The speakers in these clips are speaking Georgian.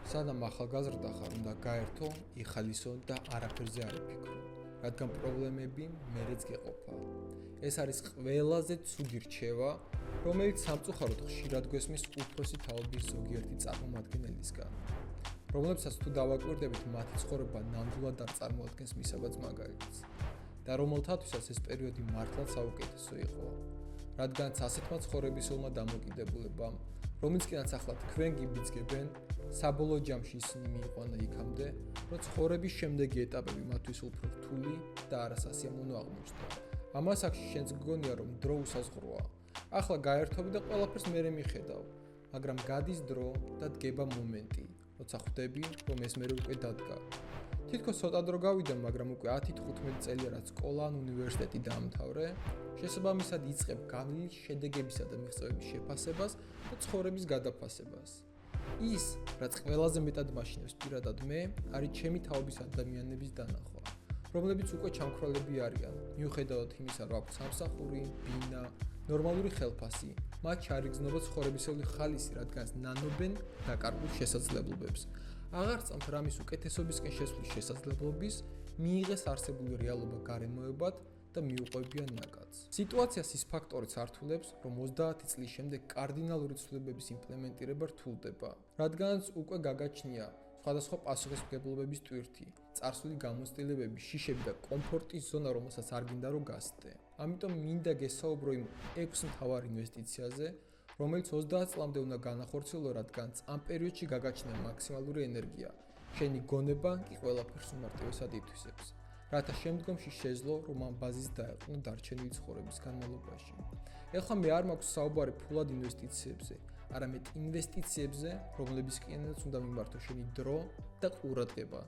სანამ ახალგაზრდა ხარ, უნდა გაერთო, იხალისო და არაფერზე არ იფიქრო, რადგან პრობლემები მერეც გეყოფა. ეს არის ყველაზე ცუდი რჩევა, რომელიც სამწუხაროდ ხშირად გვესმის უფროსი თაობის ზოგიერთი წარმომადგენელისგან, რომლებსაც თუ დავაკვირდებით, მათი ცხოვრება ნამდვილად არ წარმოადგენს მისაბაძ მაგალითს და რომელთათვისაც ეს პერიოდი მართლაც საუკეთესო იყო, რადგანაც ასეთმა ცხოვრებისეულმა დამოკიდებულებამ, რომლისკენაც ახლა თქვენ გიბიძგებენ, საბოლოო ჯამში ისინი მიიყვანა იქამდე, რომ ცხოვრების შემდეგი ეტაპები მათთვის უფრო რთული და არასასიამოვნო აღმოჩნდა. ამას აქ შენს გგონია, რომ დრო უსაზღვროა. ახლა გაერთობი და ყველაფერს მერე მიხედავ, მაგრამ გადის დრო და დგება მომენტი, როცა ხვდები, რომ ეს მერე უკვე დადგა. თითქოს ცოტა დრო გავიდა, მაგრამ უკვე 10-15 წელია რაც სკოლა ან უნივერსიტეტი დაამთავრე, შესაბამისად იწყებ გავლილი შედეგებისა და მიღწევების შეფასებას და ცხოვრების გადაფასებას. ის, რაც ყველაზე მეტად მაშინებს პირადად მე, არის ჩემი თაობის ადამიანების დანახვა, რომლებიც უკვე ჩამქრალები არიან, მიუხედავად იმისა, რომ აქვთ სამსახური, ბინა, ნორმალური ხელფასი, მათ ჩარიგზნობა ცხოვრებისეული ხალისი, რადგანაც ნანობენ დაკარგულ შესაძლებლობებს. აღარ წამთ რამის უკეთესობისკენ შესვლის შესაძლებლობის, მიიღეს არსებული რეალობა გარემოებად და მიუყვებიან ნაკადს. სიტუაციას ის ფაქტორიც ართულებს, რომ 30 წლის შემდეგ კარდინალური ცვლილებების იმპლემენტირება რთულდება, რადგანაც უკვე გაგაჩნია სხვადასხვა პასუხისმგებლობების ტვირთი, წარსული გამოცდილებები, შიშები და კომფორტის ზონა, რომელსაც არ გინდა რომ გასცდე. ამიტომ მინდა გესაუბრო იმ 6 მთავარ ინვესტიციაზე, რომელიც 30 წლამდე უნდა განახორციელო, რადგანაც ამ პერიოდში გაგაჩნია მაქსიმალური ენერგია, შენი გონება კი ყველაფერს უმარტივესად ითვისებს, რათა შემდგომში შეძლო, რომ ამ ბაზის დაეყნო დარჩენილი ცხოვრების განმავლობაში. ეხლა მე არ მაქვს საუბარი ფულად ინვესტიციებზე, არამედ ინვესტიციებზე, რომლებისკენაც უნდა მიმართო შენი დრო და ყურადღება,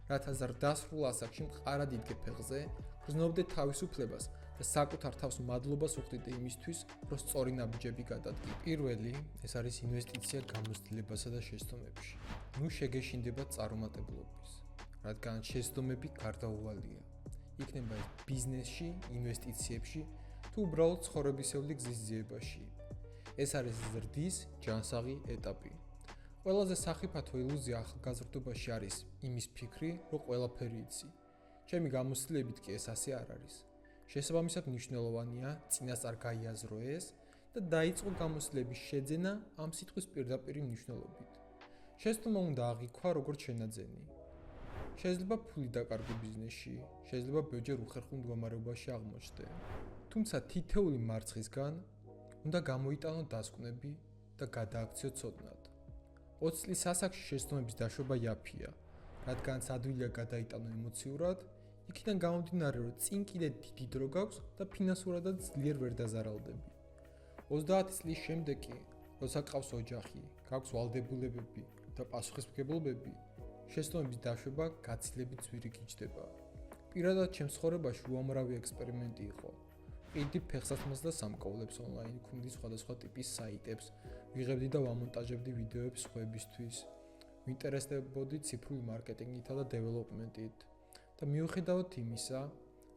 რათა ზრდასრულ ასაკში მყარად იდგე ფეხზე, გრძნობდე თავისუფლებას და საკუთარ თავს მადლობას უხდიდე იმისთვის, რომ სწორი ნაბიჯები გადადგე. პირველი, ეს არის ინვესტიცია გამოცდილებასა და შეცდომებში. ნუ შეგეშინდება წარუმატებლობის, რადგან შეცდომები გარდაუვალია. იქნება ეს ბიზნესში, ინვესტიციებში თუ უბრალოდ ცხოვრებისეული გზის ძიებაში. ეს არის ზრდის ჯანსაღი ეტაპი. ყველაზე სახიფათო ილუზია ახალგაზრდობაში არის იმის ფიქრი, რომ ყველაფერი იცი. ჩემი გამოცდილებით კი ეს ასე არ არის. შესაბამისად მნიშვნელოვანია წინასწარ გაიაზრო ეს და დაიწყო გამოცდილების შეძენა ამ სიტყვის პირდაპირი მნიშვნელობით. შეცდომა უნდა აღიქვა როგორც შენაძენი. შეიძლება ფული დაკარგო ბიზნესში, შეიძლება ბევრჯერ უხერხულ მდგომარეობაში აღმოჩნდე. თუმცა თითეული მარცხისგან უნდა გამოიტანო დასკვნები და გადააქციო ცოდნად. 20 წლის ასაკში შეცდომების დაშვება იაფია, რადგანაც ადვილია გადაიტანო ემოციურად, იქიდან გამომდინარე, რომ წინ კიდე დიდი დრო გაქვს და ფინანსურადაც ძლიერ ვერ დაზარალდები. 30 წლის შემდეგ კი, როცა გყავს ოჯახი, გაქვს ვალდებულებები და პასუხისმგებლობები, შეცდომების დაშვება გაცილებით ძვირი გიჯდება. პირადად ჩემს ცხოვრებაში უამრავი ექსპერიმენტი იყო. ყიდდი ფეხსაცმელს და სამკაულებს ონლაინ, ვქმნიდი სხვადასხვა ტიპის საიტებს, ვიღებდი და ვამონტაჟებდი ვიდეოებს სხვებისთვის, ვინტერესდებოდი ციფრული მარკეტინგითა და დეველოპმენტით და მიუხედავად იმისა,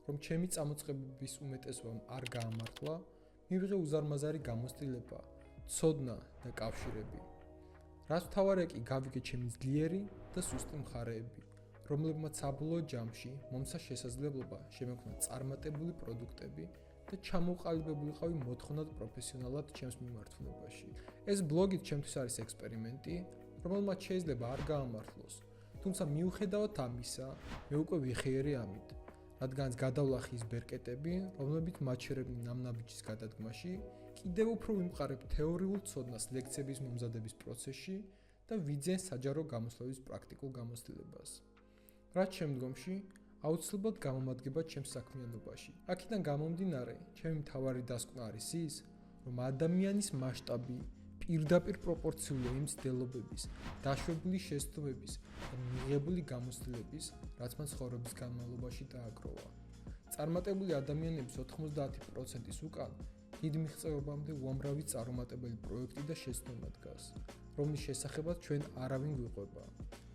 რომ ჩემი წამოწყებების უმეტესობამ არ გაამართლა, მივიღე უზარმაზარი გამოცდილება, ცოდნა და კავშირები. რაც მთავარია კი გავიგე ჩემი ძლიერი და სუსტი მხარეები, რომლებმაც საბოლოო ჯამში მომცა შესაძლებლობა შემექმნა წარმატებული პროდუქტები და ჩამოყალიბებულიყავი მოთხოვნად პროფესიონალად ჩემს მიმართულებაში. ეს ბლოგით ჩემთვის არის ექსპერიმენტი, რომელმაც შეიძლება არ გაამართლოს, თუმცა მიუხედავად ამისა, მე უკვე ვიხიერი ამით, რადგანაც გადავლახი ის ბერკეტები, რომლებიც მაჩერებდნენ ამ ნაბიჯის გადადგმაში, კიდევ უფრო ვიმყარებ თეორიულ ცოდნას ლექციების მომზადების პროცესში და ვიძენ საჯარო გამოსვლების პრაქტიკულ გამოცდილებას. რაც შემდგომში აუცილებლად გამომადგება ჩემს საქმიანობაში. აქედან გამომდინარე, ჩემი მთავარი დასკვნა არის ის, რომ ადამიანის მასშტაბი პირდაპირ პროპორციულია იმ მცდელობების, დაშვებული შეცდომების და მიღებული გამოცდილების, რაც მან ცხოვრების განმავლობაში დააგროვა. წარმატებული ადამიანების 90%-ის უკან დიდ მიღწევებამდე უამრავი წარუმატებელი პროექტი და შეცდომა დგას, რომლის შესახებაც ჩვენ არავინ გვიყვება.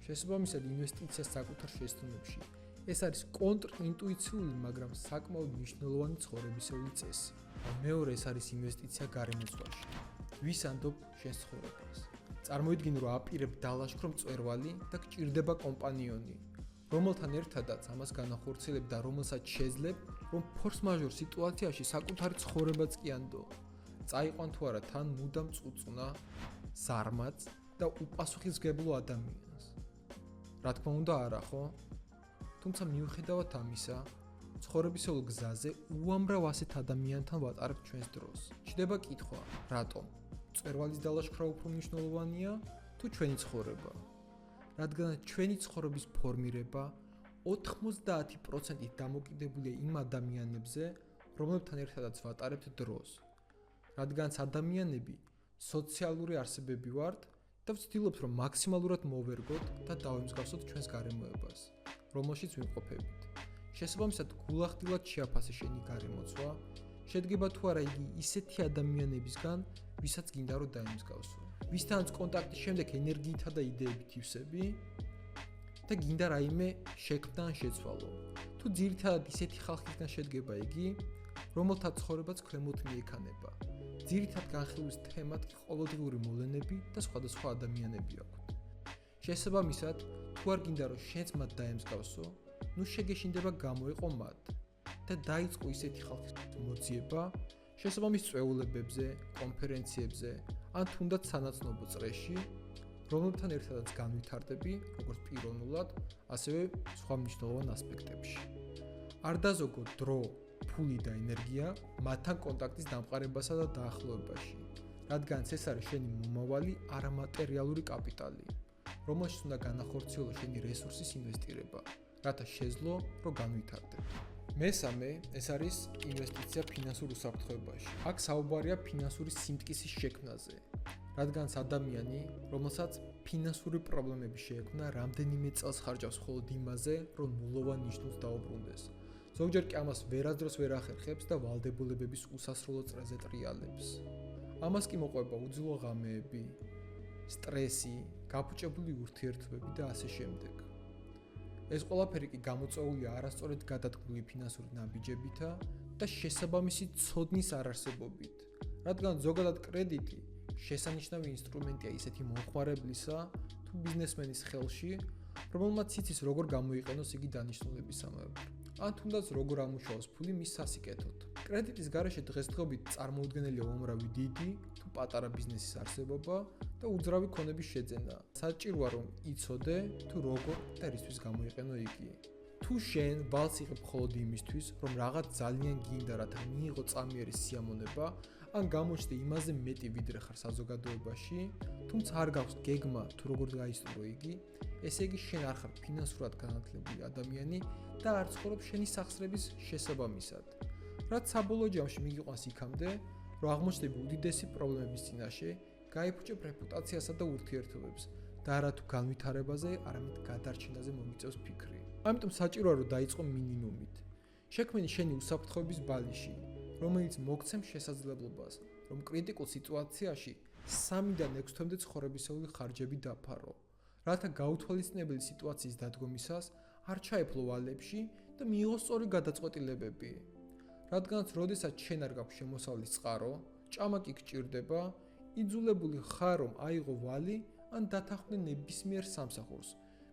შესაბამისად, ინვესტიცია საკუთარ შეცდომებში ეს არის კონტრინტუიციული, მაგრამ საკმაოდ მნიშვნელოვანი ცხოვრებისეული წესი. მეორე ეს არის ინვესტიცია გარემოცვაში. ვისანდობ შენ ცხოვრებას. წარმოიდგინე, რომ აპირებ დალაშქრო მწვერვალი და გჭირდება კომპანიონი, რომელთან ერთადაც ამას განახორციელებ და რომელსაც შეძლებ, რომ ფორს-მაჟორ სიტუაციაში საკუთარი ცხოვრებაც კი ანდო. წაიყვან თუ არა თან მუდამ წუწუნა, ზარმაც და უპასუხისმგებლო ადამიანს. რა თქმა უნდა არა, ხო? თუმცა მიუხედავად ამისა, ცხოვრებისეულ გზაზე უამრავ ასეთ ადამიანთან ვატარებ ჩვენს დროს. ჩნდება კითხვა, რატომ? მწვერვალის დალაშქრა უფრო მნიშვნელოვანია თუ ჩვენი ცხოვრება? რადგან ჩვენი ცხოვრების ფორმირება 90% დამოკიდებულია იმ ადამიანებზე, რომლებთან ერთადაც ვატარებთ დროს. რადგანაც ადამიანები სოციალური არსებები ვართ და ვცდილობთ, რომ მაქსიმალურად მოვერგოთ და დავემსგავსოთ ჩვენს გარემოებას, რომელშიც ვიმყოფებით. შესაბამისად, გულახდილად შეაფასე შენი გარემოცვა, შედგება თუ არა იგი ისეთი ადამიანებისგან, ვისაც გინდა რომ დაემსგავსო. ვისთანაც კონტაქტის შემდეგ ენერგიითა და იდეებით ივსები და გინდა რაიმე შექმნა ან შეცვალო. თუ ძირითადად ისეთი ხალხისგან შედგება იგი, რომელთა ცხოვრებაც ქვემოთ მიექანება. ძირითად განხილვის თემად კი ყოველდღიური მოვლენები და სხვადასხვა ადამიანები აქვთ. შესაბამისად, თუ არ გინდა რომ შენც მათ დაემსგავსო, ნუ შეგეშინდება გამოეყო მათ და დაიწყო ისეთი ხალხის მოძიება შესაბამის წვეულებებზე, კონფერენციებზე, ან თუნდაც სანაცნობო წრეში, რომლებთან ერთადაც განვითარდები, როგორც პიროვნულად, ასევე სხვა მნიშვნელოვან ასპექტებში. არ დაზოგო დრო, ფული და ენერგია მათთან კონტაქტის დამყარებასა და დაახლოებაში, რადგანაც ეს არის შენი მომავალი არამატერიალური კაპიტალი, რომელშიც უნდა განახორციელო შენი რესურსის ინვესტირება, რათა შეძლო, რომ განვითარდე. მესამე, ეს არის ინვესტიცია ფინანსურ უსაფრთხოებაში. აქ საუბარია ფინანსური სიმტკიცის შექმნაზე, რადგანაც ადამიანი, რომელსაც ფინანსური პრობლემები შეექმნა, რამდენიმე წელს ხარჯავს მხოლოდ იმაზე, რომ ნულოვან ნიშნულს დაუბრუნდეს. ზოგჯერ კი ამას ვერასდროს ვერ ახერხებს და ვალდებულებების უსასრულო წრეზე ტრიალებს. ამას კი მოყვება უძილო ღამეები, სტრესი, გაფუჭებული ურთიერთობები და ასე შემდეგ. ეს ყველაფერი კი გამოწვეულია არასწორად გადადგმული ფინანსური ნაბიჯებითა და შესაბამისი ცოდნის არარსებობით, რადგან ზოგადად კრედიტი შესანიშნავი ინსტრუმენტია ისეთი მომხმარებლისა თუ ბიზნესმენის ხელში, რომელმაც იცის როგორ გამოიყენოს იგი დანიშნულებისამებრ, ან თუნდაც როგორ ამუშავოს ფული მის სასიკეთოდ. კრედიტის გარეშე დღესდღეობით წარმოუდგენელია უამრავი დიდი თუ პატარა ბიზნესის არსებობა და უძრავი ქონების შეძენა. საჭიროა რომ იცოდე თუ როგორ და რისთვის გამოიყენო იგი. თუ შენ ვალს იღებ მხოლოდ იმისთვის, რომ რაღაც ძალიან გინდა, რათა მიიღო წამიერი სიამონება, ან გამოჩნდე იმაზე მეტი ვიდრე ხარ საზოგადოებაში, თუმცა არ გაქვს გეგმა თუ როგორ გაისწრო იგი, ესე იგი შენ არ ხარ ფინანსურად განათლებული ადამიანი და არ ცხოვრობ შენი სახსრების შესაბამისად. რაც საბოლოო ჯამში მიგიყვანს იქამდე, რომ აღმოჩნდები უდიდესი პრობლემების წინაშე, გაიფუჭებ რეპუტაციასა და ურთიერთობებს და არა თუ განვითარებაზე, არამედ გადარჩენაზე მომიწევს ფიქრი. ამიტომ საჭიროა რომ დაიწყო მინიმუმით. შექმენი შენი უსაფრთხოების ბალიში, რომელიც მოგცემს შესაძლებლობას, რომ კრიტიკულ სიტუაციაში 3-დან 6 თვემდე ცხოვრებისეული ხარჯები დაფარო, რათა გაუთვალისწინებელი სიტუაციის დადგომისას არ ჩაეფლო ვალებში და მიიღო სწორი გადაწყვეტილებები. რადგანაც როდესაც შენ არ გაქვს შემოსავლის წყარო, ჭამა კი გჭირდება, იძულებული ხარ რომ აიღო ვალი ან დათანხმდე ნებისმიერ სამსახურს,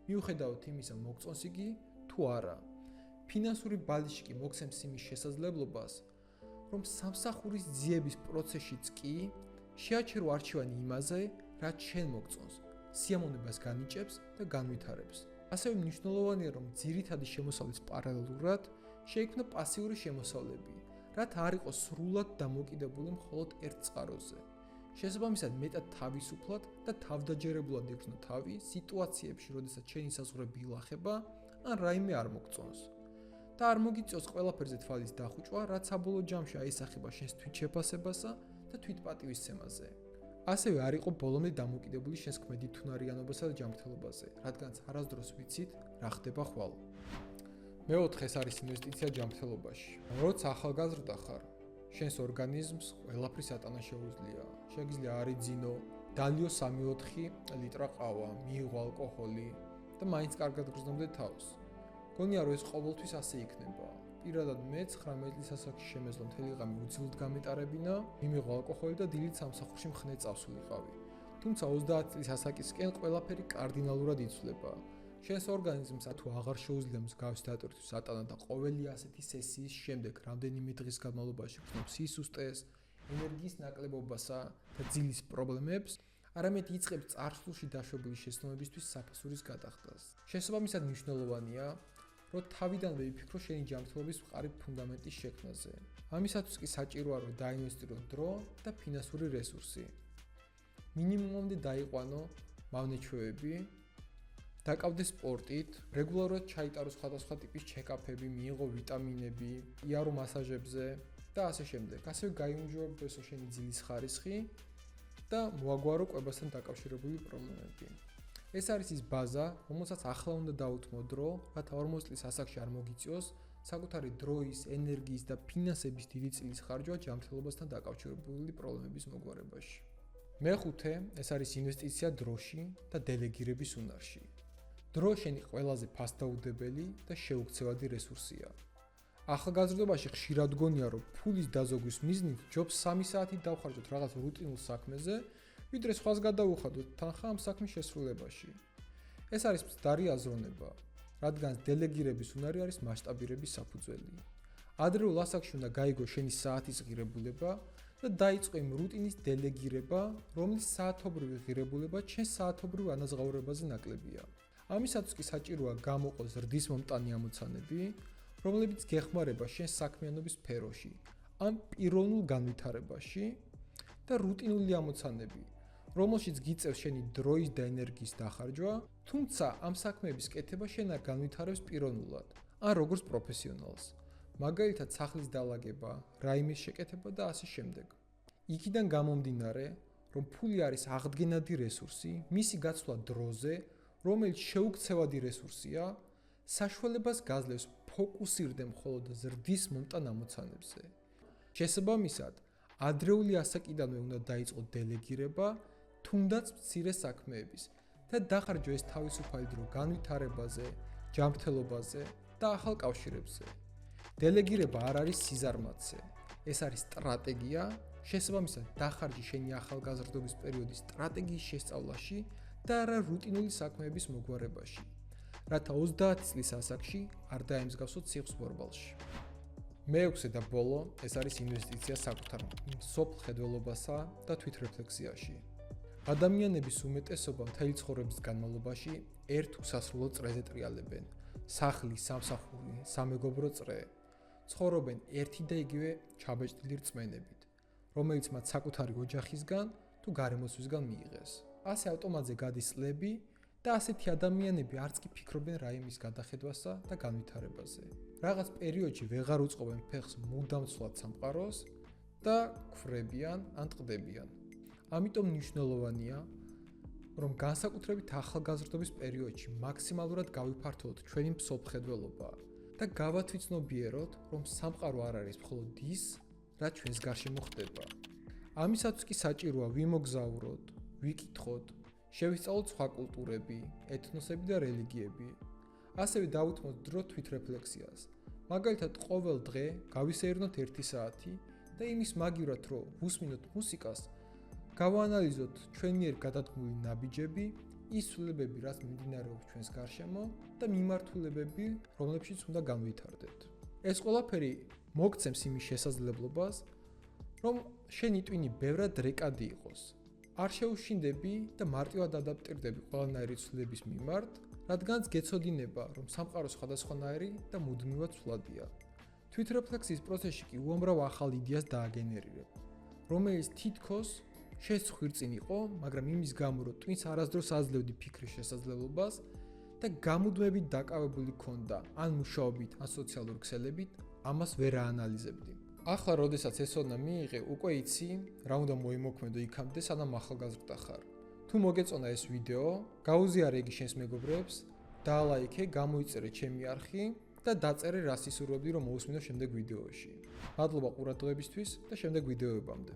მიუხედავად იმისა მოგწონს იგი თუ არა. ფინანსური ბალიში კი მოგცემს იმის შესაძლებლობას, რომ სამსახურის ძიების პროცესშიც კი შეაჩერო არჩევანი იმაზე, რაც შენ მოგწონს, სიამოვნებას განიჭებს და განვითარებს. ასევე მნიშვნელოვანია, რომ ძირითადი შემოსავლის პარალელურად შეიქმნა პასიური შემოსავლები, რათა არ იყოს სრულად დამოკიდებული მხოლოდ ერთ წყაროზე. შესაბამისად, მეტად თავისუფლად და თავდაჯერებულად იგრძნო თავი სიტუაციებში, როდესაც შენი საზღვრები ილახება, ან რაიმე არ მოგწონს. და არ მოგიწევს ყველაფერზე თვალის დახუჭვა, რაც საბოლოო ჯამში აისახება შენს თვითშეფასებასა და თვითპატივისცემაზე. ასევე არ იყო ბოლომდე დამოკიდებული შენს ქმედითუნარიანობასა და ჯანმრთელობაზე, რადგანაც არასდროს ვიცით, რა ხდება ხვალ. მეოთხე ეს არის ინვესტიცია ჯანმრთელობაში. როცა ახალგაზრდა ხარ, შენს ორგანიზმს ყველაფრის ატანა შეუძლია. შეგიძლია არიძინო, დალიო 3-4 ლიტრა ყავა, მიიღო ალკოჰოლი და მაინც კარგად გრძნობდე თავს. გონია რომ ეს ყოველთვის ასე იქნება. პირადად მე 19 წლის ასაკში შემეძლო მთელი ღამე უძილოდ გამეტარებინა, მიმიღო ალკოჰოლი და დილით სამსახურში მხნე წავსულიყავი. თუმცა 30 წლის ასაკისკენ ყველაფერი კარდინალურად იცვლება. შენს ორგანიზმს თუ აღარ შეუძლია მსგავსი დატვირთვის ატანა და ყოველი ასეთი სესიის შემდეგ რამდენიმე დღის განმავლობაში გრძნობს სისუსტეს, ენერგიის ნაკლებობასა და ძილის პრობლემებს, არამედ იწყებს წარსულში დაშვებული შეცდომებისთვის საფასურის გადახდას. შესაბამისად მნიშვნელოვანია, რომ თავიდანვე იფიქრო შენი ჯანმრთელობის მყარი ფუნდამენტის შექმნაზე. ამისათვის კი საჭიროა, რომ დაინვესტირო დრო და ფინანსური რესურსი. მინიმუმამდე დაიყვანო მავნეჩვევები, დაკავდე სპორტით, რეგულარულად ჩაიტარო სხვადასხვა ტიპის ჩეკაპები, მიიღო ვიტამინები, იარო მასაჟებზე და ასე შემდეგ. ასევე გაიუმჯობესო შენი ძილის ხარისხი და მოაგვარო კვებასთან დაკავშირებული პრობლემები. ეს არის ის ბაზა, რომელსაც ახლა უნდა დაუთმო დრო, რათა 40 წლის ასაკში არ მოგიწიოს საკუთარი დროის, ენერგიის და ფინანსების დიდი წილის ხარჯვა ჯანმრთელობასთან დაკავშირებული პრობლემების მოგვარებაში. მეხუთე, ეს არის ინვესტიცია დროში და დელეგირების უნარში. დრო შენი ყველაზე ფასდაუდებელი და შეუქცევადი რესურსია. ახალგაზრდობაში ხშირად გონია, რომ ფულის დაზოგვის მიზნით ჯობს 3 საათი დავხარჯოთ რაღაც რუტინულ საქმეზე, ვიდრე სხვას გადავუხადოთ თანხა ამ საქმის შესრულებაში. ეს არის მცდარი აზროვნება, რადგან დელეგირების უნარი არის მასშტაბირების საფუძველი. ადრეულ ასაკში უნდა გაიგო შენი საათის ღირებულება და დაიწყო იმ რუტინის დელეგირება, რომლის საათობრივი ღირებულება ჩვენს საათობრივ ანაზღაურებაზე ნაკლებია. ამისათვის კი საჭიროა გამოყო ზრდის მომტანი ამოცანები, რომლებიც გეხმარება შენს საქმიანობის სფეროში, ამ პიროვნულ განვითარებაში და რუტინული ამოცანები, რომელშიც გიწევს შენი დროის და ენერგიის დახარჯვა, თუმცა ამ საქმეების კეთება შენ არ განვითარებს პიროვნულად, ან როგორც პროფესიონალს. მაგალითად, სახლის დალაგება, რაიმის შეკეთება და ასე შემდეგ. იქიდან გამომდინარე, რომ ფული არის აღდგენადი რესურსი, მისი გაცვლა დროზე, რომელიც შეუქცევადი რესურსია, საშუალებას გაძლევს ფოკუსირდე მხოლოდ ზრდის მომტან ამოცანებზე. შესაბამისად, ადრეული ასაკიდანვე უნდა დაიწყო დელეგირება, თუნდაც მცირე საქმეების და დახარჯო ეს თავისუფალი დრო განვითარებაზე, ჯანმრთელობაზე და ახალ კავშირებზე. დელეგირება არ არის სიზარმაცე, ეს არის სტრატეგია, შესაბამისად დახარჯი შენი ახალგაზრდობის პერიოდის სტრატეგიის შესწავლაში და არა რუტინული საქმეების მოგვარებაში, რათა 30 წლის ასაკში არ დაემსგავსოთ სიხს ბორბალში. მეექვსე და ბოლო, ეს არის ინვესტიცია საკუთარ მსოფლმხედველობასა და თვითრეფლექსიაში. ადამიანების უმეტესობა მთელი ცხოვრების განმავლობაში ერთ უსასრულო წრეზე ტრიალებენ. სახლი, სამსახური, სამეგობრო წრე. ცხოვრობენ ერთი და იგივე ჩაბეჭდილი რწმენებით, რომელიც მათ საკუთარი ოჯახისგან თუ გარემოსვისგან მიიღეს. ასე ავტომატზე გადის წლები და ასეთი ადამიანები არც კი ფიქრობენ რაიმის გადახედვასა და განვითარებაზე. რაღაც პერიოდში ვეღარ უწყობენ ფეხს მუდამ ცვლად სამყაროს და გვხრებიან ან ტყდებიან. ამიტომ მნიშვნელოვანია, რომ განსაკუთრებით ახალგაზრდობის პერიოდში მაქსიმალურად გავიფართოვოთ ჩვენი მსოფლმხედველობა და გავათვითცნობიეროთ, რომ სამყარო არ არის მხოლოდ ის, რაც ჩვენს გარშემო ხდება. ამისათვის კი საჭიროა ვიმოგზაუროთ, ვიკითხოთ, შევისწავლოთ სხვა კულტურები, ეთნოსები და რელიგიები. ასევე დავუთმოთ დრო თვითრეფლექსიას. მაგალითად, ყოველ დღე გავისეირნოთ 1 საათი და იმის მაგივრად, რომ ვუსმინოთ მუსიკას, გავაანალიზოთ ჩვენ მიერ გადადგმული ნაბიჯები, ის ცვლილებები, რაც მიმდინარეობს ჩვენს გარშემო და მიმართულებები, რომლებშიც უნდა განვითარდეთ. ეს ყველაფერი მოგცემს იმის შესაძლებლობას, რომ შენი ტვინი ბევრად რეკადი იყოს. არ შეუშინდები და მარტივად ადაპტირდები ყველანაირი ცვლილების მიმართ, რადგანაც გეცოდინება, რომ სამყარო სხვადასხვანაირი და მუდმივად ცვლადია. თვითრეფლექსიის პროცესში კი უამრავ ახალ იდეას დააგენერირებ, რომელიც თითქოს შენს ხვირწინ იყო, მაგრამ იმის გამო, რომ ტვინს არასდროს აძლევდი ფიქრის შესაძლებლობას და გამუდმებით დაკავებული ქონდა ან მუშაობით, ან სოციალურ ქსელებით, ამას ვერ აანალიზებდი. ახლა, როდესაც ესონა მიიღე, უკვე იცი, რა უნდა მოიმოქმედო იქამდე, სანამ ახალგაზრდა ხარ. თუ მოგეწონა ეს ვიდეო, გაუზიარე იგი შენს მეგობრებს, დაალაიქე, გამოიწერე ჩემი არხი და დაწერე რას ისურვებდი, რომ მოусმინო შემდეგ ვიდეოში. მადლობა ყურადღებისთვის და შემდეგ ვიდეოებამდე.